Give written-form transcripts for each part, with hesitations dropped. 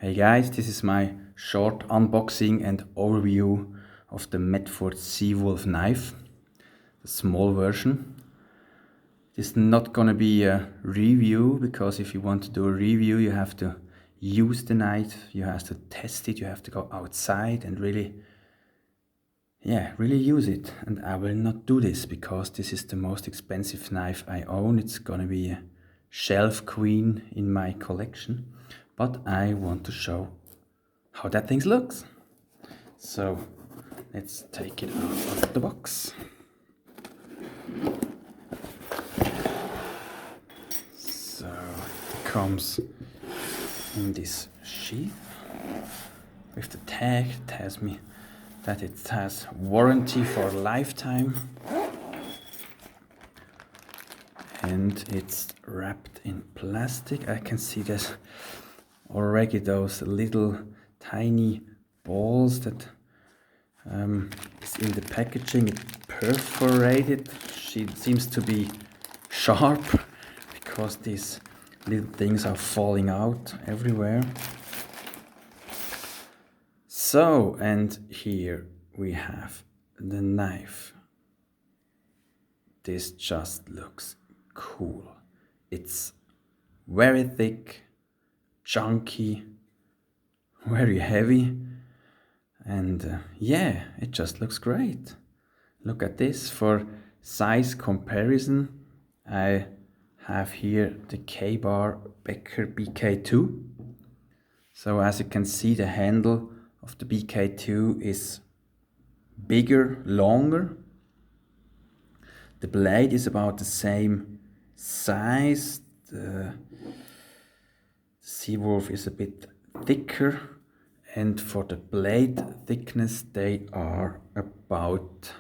Hey guys, this is my short unboxing and overview of the Medford Seawolf knife, the small version. This is not gonna be a review, because if you want to do a review you have to use the knife, you have to test it, you have to go outside and really use it. And I will not do this because this is the most expensive knife I own. It's gonna be a shelf queen in my collection. But I want to show how that thing looks. So let's take it out of the box. So it comes in this sheath with the tag. It tells me that it has warranty for a lifetime. And it's wrapped in plastic. I can see there's already those little tiny balls that is in the packaging. It perforated. It seems to be sharp because these little things are falling out everywhere. So, and here we have the knife. This just looks cool. It's very thick, chunky, very heavy, and it just looks great. Look at this. For size comparison, I have here the Ka-bar Becker BK2. So as you can see, the handle of the Bk2 is bigger, longer. The blade is about the same size. The Seawolf is a bit thicker, and for the blade thickness they are about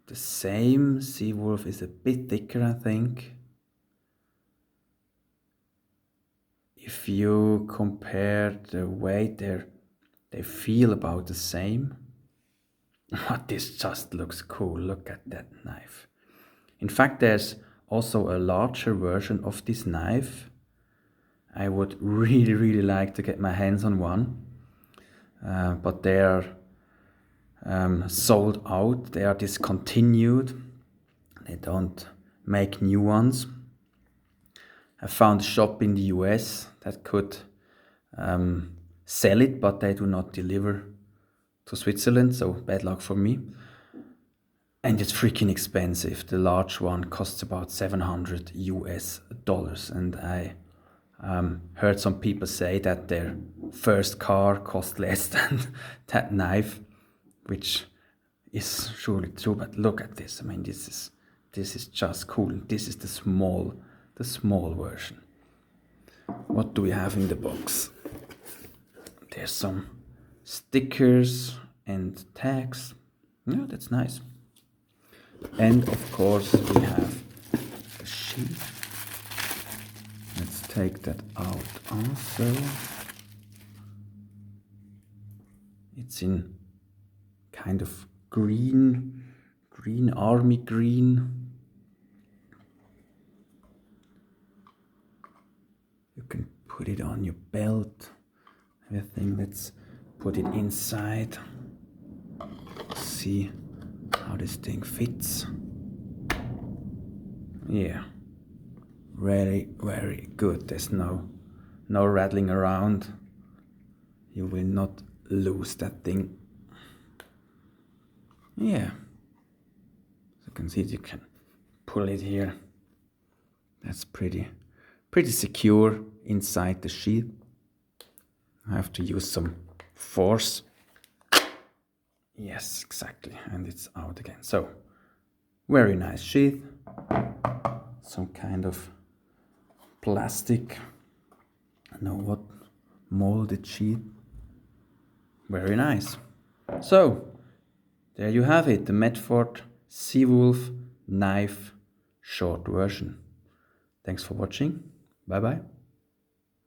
the same. Seawolf is a bit thicker, I think. If you compare the weight, they feel about the same. But this just looks cool. Look at that knife. In fact, there's also a larger version of this knife. I would really like to get my hands on one, but they are sold out. They are discontinued. They don't make new ones. I found a shop in the US that could sell it, but they do not deliver to Switzerland, so bad luck for me. And it's freaking expensive. The large one costs about $700 US, and I heard some people say that their first car cost less than that knife, which is surely true. But look at this. I mean, this is just cool. This is the small version. What do we have in the box? There's some stickers and tags. Yeah, that's nice. And of course we have a sheath. Let's take that out also. It's in kind of green, army green. You can put it on your belt, everything. Let's put it inside. See how this thing fits. Yeah, very good. There's no rattling around. You will not lose that thing. Yeah, as you can see, you can pull it here. That's pretty secure inside the sheath. I have to use some force. Yes, exactly, and it's out again. So, very nice sheath. Some kind of plastic. I don't know what molded sheath. Very nice. So, there you have it, the Medford Seawolf knife short version. Thanks for watching. Bye bye.